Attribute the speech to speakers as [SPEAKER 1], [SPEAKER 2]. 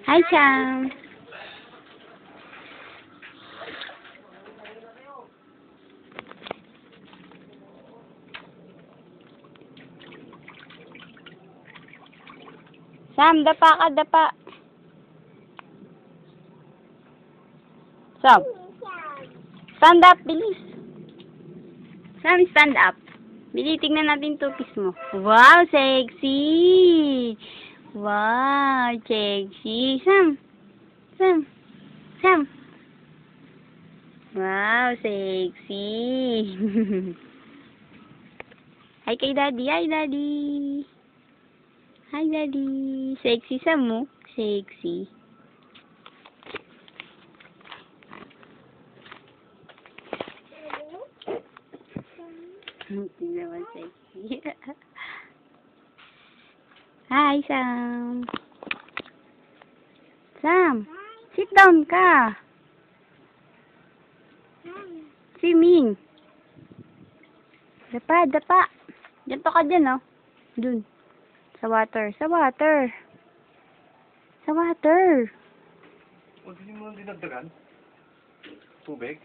[SPEAKER 1] Hi, Sam. Sam, dapa ka, dapa. Sam. Stand up, bilis. Sam, stand up. Bilis, tingnan natin tupis mo. Wow, sexy. Wow, sexy. Sam. Sam. Sam. Wow, sexy. Hi kay Daddy. Hi, Daddy. Hi, Daddy. Sexy Sam mo. Sexy. Hindi naman sexy. Hi, Sam. Sam, sit down ka. Swimming. Dapa, dapa. Dito ka dyan, oh. Dun. Sa water. Sa water. Sa water.
[SPEAKER 2] Huwag mo dinagdagan. Tubig.